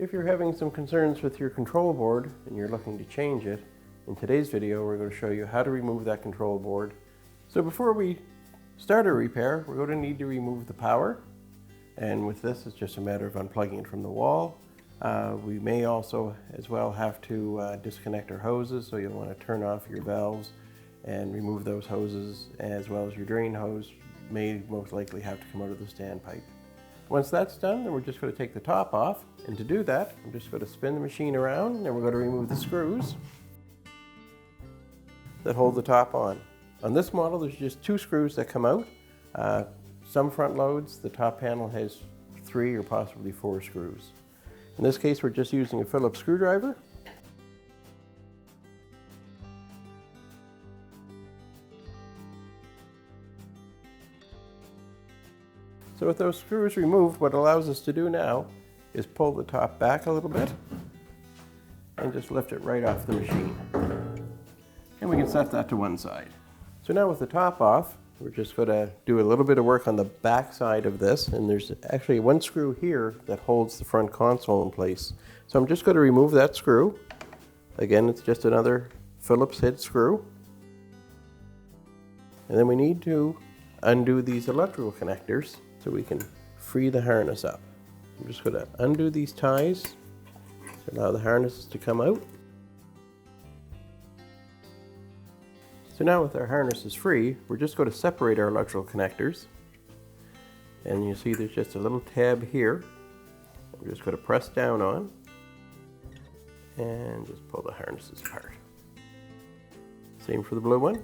If you're having some concerns with your control board and you're looking to change it, in today's video we're going to show you how to remove that control board. So before we start a repair, we're going to need to remove the power, and with this it's just a matter of unplugging it from the wall. We may also as well have to disconnect our hoses, so you'll want to turn off your valves and remove those hoses, as well as your drain hose may most likely have to come out of the standpipe. Once that's done, then we're just going to take the top off, and to do that I'm just going to spin the machine around and we're going to remove the screws that hold the top on. On this model there's just 2 screws that come out. Some front loads the top panel has 3 or possibly 4 screws. In this case we're just using a Phillips screwdriver. So with those screws removed, what allows us to do now is pull the top back a little bit and just lift it right off the machine. And we can set that to one side. So now with the top off, we're just going to do a little bit of work on the back side of this, and there's actually one screw here that holds the front console in place. So I'm just going to remove that screw. Again, it's just another Phillips head screw. And then we need to undo these electrical connectors so we can free the harness up. I'm just going to undo these ties to allow the harnesses to come out. So now with our harnesses free, we're just going to separate our electrical connectors. And you see there's just a little tab here. We're just going to press down on and just pull the harnesses apart. Same for the blue one.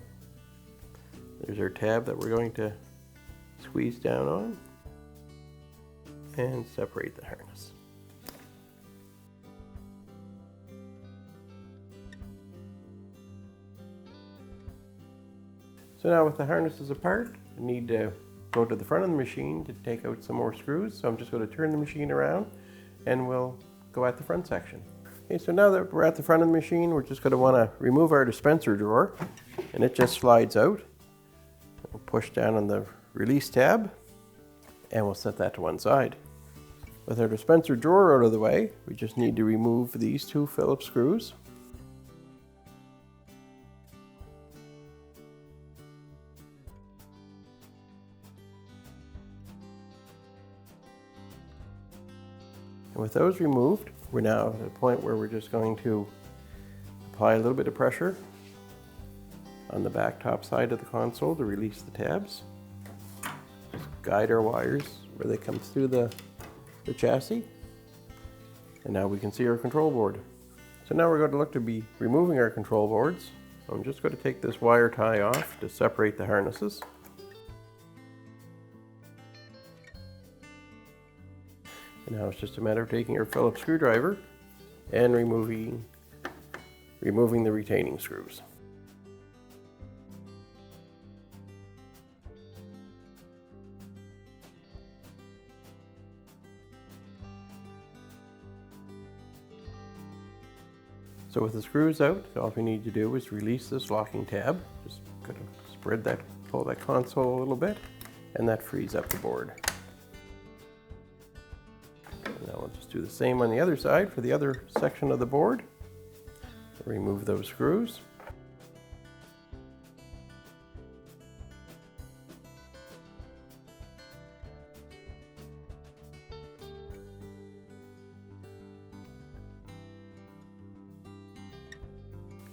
There's our tab that we're going to squeeze down on and separate the harness. So now with the harnesses apart, I need to go to the front of the machine to take out some more screws. So I'm just going to turn the machine around and we'll go at the front section. Okay, so now that we're at the front of the machine, we're just going to want to remove our dispenser drawer, and it just slides out. We'll push down on the release tab and we'll set that to one side. With our dispenser drawer out of the way, we just need to remove these 2 Phillips screws. And with those removed, we're now at a point where we're just going to apply a little bit of pressure on the back top side of the console to release the tabs. Just guide our wires where they come through the chassis. And now we can see our control board. So now we're going to look to be removing our control boards. So I'm just going to take this wire tie off to separate the harnesses. And now it's just a matter of taking our Phillips screwdriver and removing the retaining screws. So with the screws out, all we need to do is release this locking tab. Just going to pull that console a little bit, and that frees up the board. And now we'll just do the same on the other side for the other section of the board. Remove those screws.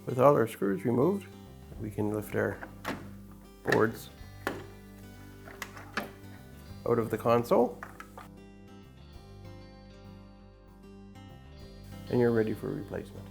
With all our screws removed, we can lift our boards out of the console, and you're ready for replacement.